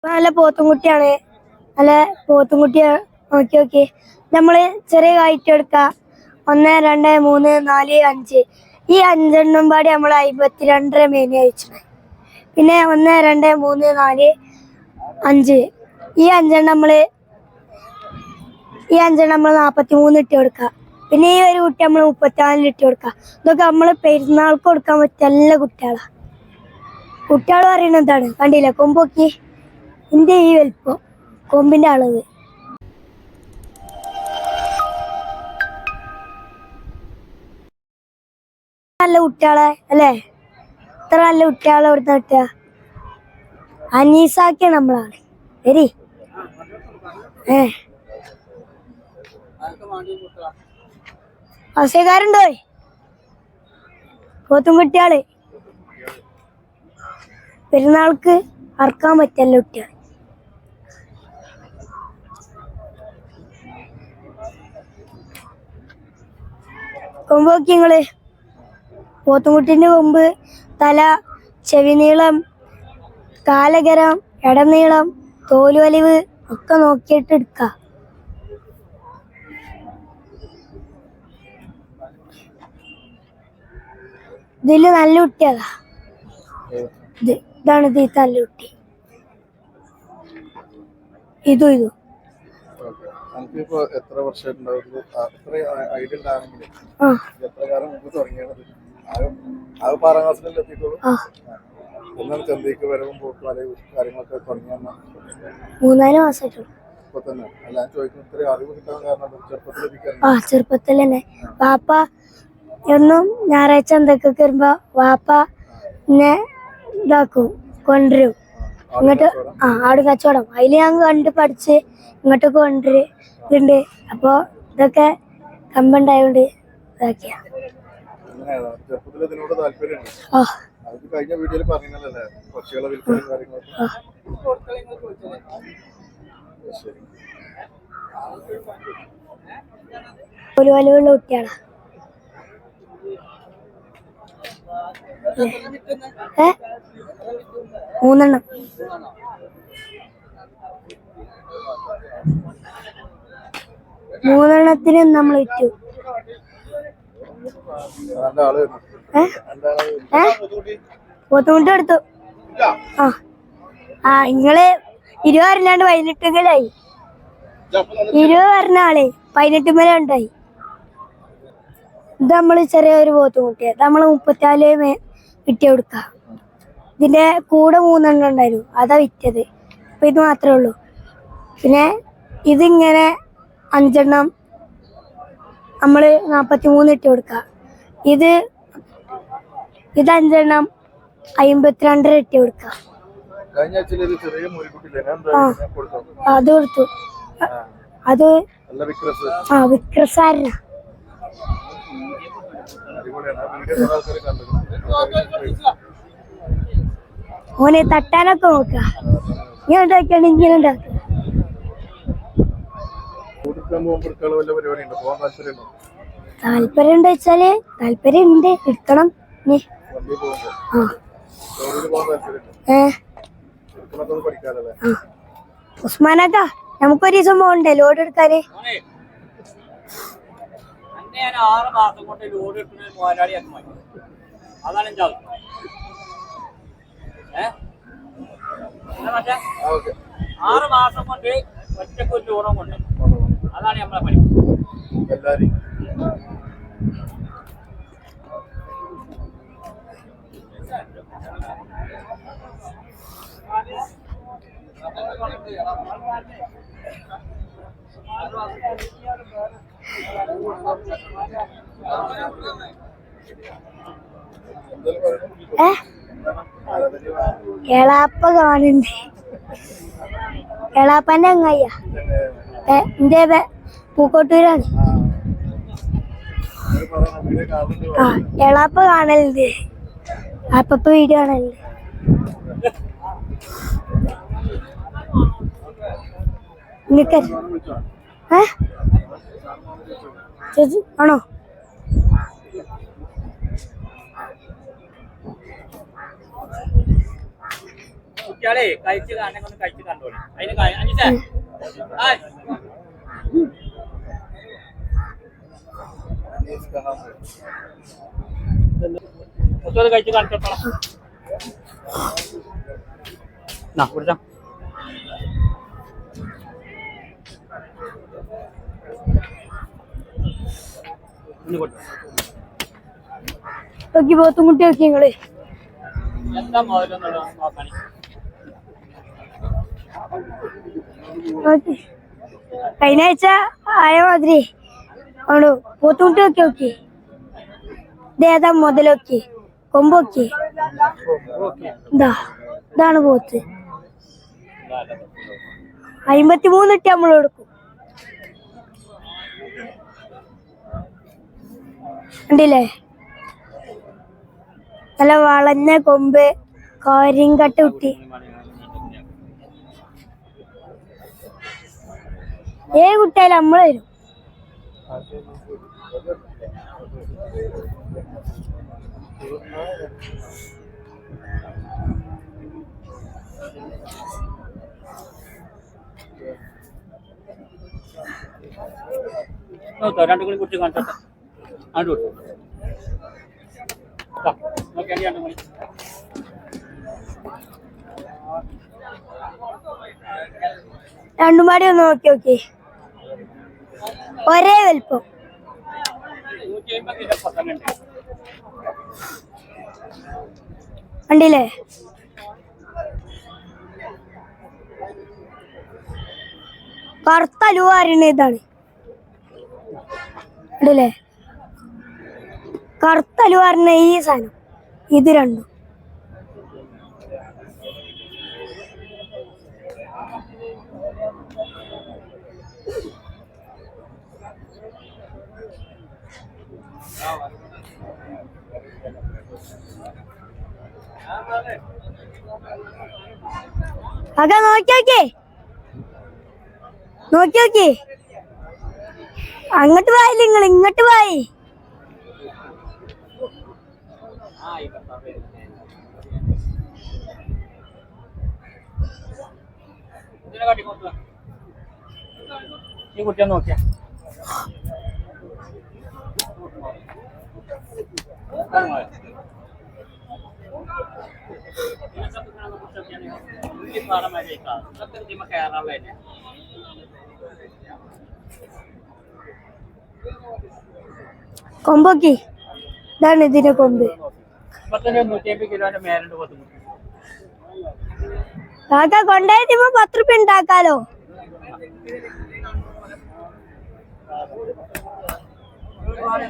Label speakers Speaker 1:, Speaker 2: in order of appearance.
Speaker 1: നല്ല പോത്തുംകുട്ടിയാണ്. നല്ല പോത്തുംകുട്ടിയ. നോക്കി നോക്കി നമ്മള് ചെറിയ കായിട്ട് എടുക്ക 1 2 3 4 5 ഈ 5 പാടി നമ്മൾ 52 മേനി അയച്ചു. പിന്നെ 1 2 3 4 5 ഈ 5 നമ്മൾ 43 ഇട്ട് കൊടുക്കുക. പിന്നെ ഈ ഒരു കുട്ടി നമ്മൾ 34 ഇട്ട് കൊടുക്കുക. ഇതൊക്കെ നമ്മള് പെരുന്നാൾക്ക് കൊടുക്കാൻ പറ്റിയ നല്ല കുട്ടികളാ. കുട്ടികൾ പറയുന്നത് എന്താണ്? കണ്ടില്ല കൊമ്പൊക്കി ഇന്റെ ഈ വലിപ്പം കൊമ്പിന്റെ അളവ്. നല്ല കുട്ടികളെ അല്ലേ? ഇത്ര നല്ല കുട്ടികളെ ഇവിടുന്ന് കിട്ടുക. അനീസാക്കിയ നമ്മളാണ്. വരി ആവശ്യക്കാരുണ്ടോ? പോത്തും കുട്ടികള് പെരുന്നാൾക്ക് അറക്കാൻ പറ്റല്ല കുട്ടികൾ. കൊമ്പ് നോക്കി നിങ്ങള്. പോത്തുംകുട്ടിന്റെ കൊമ്പ്, തല, ചെവി നീളം, കാലകരം, ഇടനീളം, തോലുവലിവ് ഒക്കെ നോക്കിയിട്ട് എടുക്ക. ഇതില് നല്ല കുട്ടിയതാ. ഇതാണ് ഇത് നല്ല കുട്ടി. ഇതും മൂന്നാല് മാസമായിട്ടുള്ളൂ. ചെറുപ്പത്തിൽ തന്നെ വാപ്പ എന്നും ഞായറാഴ്ച എന്തൊക്കെ വരുമ്പോ വാപ്പ എന്നെ ഇതാക്കും, കൊണ്ടുവരും ഇങ്ങോട്ട്. ആട് കച്ചവടം അതിൽ ഞാൻ കണ്ട് പഠിച്ച് ഇങ്ങോട്ടൊക്കെ കൊണ്ടുവരുന്നുണ്ട്. അപ്പൊ ഇതൊക്കെ കമ്പുണ്ടായോണ്ട് ഇതാക്കിയ. ഒരു വലുവുള്ള കുട്ടികളാ. 3 3 നമ്മൾ വിറ്റു. പോത്തുമുട്ടി എടുത്തു. നിങ്ങള് 20 പറഞ്ഞാണ്ട് 18 20 പറഞ്ഞ ആളെ 18 വരെ ഉണ്ടായി. ഇത് നമ്മള് ചെറിയൊരു പോത്തുമുട്ടിയ നമ്മള് 34 വിറ്റ് കൊടുക്ക. ഇതിന്റെ കൂടെ 3 ഉണ്ടായിരുന്നു, അതാ വിറ്റത്. അപ്പൊ ഇത് മാത്രമേ ഉള്ളൂ. പിന്നെ ഇതിങ്ങനെ 5 നമ്മള് 43 ഇട്ട് കൊടുക്ക. ഇത് 5 52 ഇട്ട് കൊടുക്ക. അത് കൊടുത്തു. അത് വിക്രസാരന. ഓനെ തട്ടാനൊക്കെ നോക്ക. ഇങ്ങനെ ഉണ്ടാക്കിയാണ് ഇങ്ങനെ ഉണ്ടാക്കുക. താല്പര്യം ഉണ്ടോ വെച്ചാല് താല്പര്യം ഉണ്ട്, എടുക്കണം. ഉസ്മാനാക്കാ നമുക്കൊരു ദിവസം പോകണ്ടേ ലോഡ് എടുക്കാന്?
Speaker 2: അതാണ് നമ്മളെ പണി.
Speaker 1: എളാപ്പ കാണുന്നുണ്ട്. എളാപ്പന്റെ അങ്ങയ്യ എന്റെ പൂക്കോട്ടൂരാണ്. എളാപ്പ കാണലുണ്ട്. അപ്പപ്പ വീഡിയോ കാണലുണ്ട്. ചേച്ചി ആണോ?
Speaker 2: കുട്ടികളെ കഴിച്ച് കാണണമെങ്കിൽ ഒന്ന് കഴിച്ച് കണ്ടോളി. അതിന് അനീസേ ഹായ് കുട്ടികൾ കഴിച്ച് കാണിച്ചോളാം. കുടിച്ചാ
Speaker 1: നോക്കി പോത്തും കുട്ടി നോക്കി നിങ്ങള്
Speaker 2: എന്താ മുതലൊന്നുള്ളൂ നോക്കാണി.
Speaker 1: നോക്കി കഴിഞ്ഞ ആഴ്ച ആയ മാതിരി ആണോ പോത്തും കുട്ടി നോക്കി നോക്കി ഇതേതാ മുതലൊക്കെ കൊമ്പൊക്കെ ഇതാണ് പോത്ത് 53 ഇട്ട് നമ്മൾ കൊടുക്കും. കണ്ടില്ലേ നല്ല വളഞ്ഞ കൊമ്പ് കോരിങ്കട്ട കുട്ടി. കുട്ടിയാലും നമ്മള് വരും.
Speaker 2: രണ്ടു കൂടി കുട്ടി കാണിച്ചോട്ടെ. അങ്ങോട്ട് വിട്ടു നോക്കിയാൽ രണ്ടു മണി
Speaker 1: രണ്ടും പാടി ഒന്ന് നോക്കി നോക്കി ഒരേ വലിപ്പം.
Speaker 2: 150 കിലോ പത്തനുണ്ട്.
Speaker 1: കണ്ടില്ലേ കറുത്ത അലുവാറിന് ഇതാണ്. കണ്ടില്ലേ കറുത്ത അലുവാറിന് ഈ സാധനം ഇത് രണ്ടും. അക നോക്കി നോക്കി നോക്കി നോക്കി അങ്ങോട്ട് പോയില്ല നിങ്ങൾ ഇങ്ങോട്ട് പോയി.
Speaker 2: ഈ കുട്ടിയെ നോക്കിയാ
Speaker 1: കൊമ്പൊക്കെ ഇതാണ് ഇതിന്റെ കൊമ്പ്.
Speaker 2: 150 കിലോന്റെ മേലുണ്ട് പോത്തും.
Speaker 1: കാക്ക കൊണ്ടായിട്ട് 10 രൂപ ഉണ്ടാക്കാലോ.
Speaker 2: ഒരുപാട്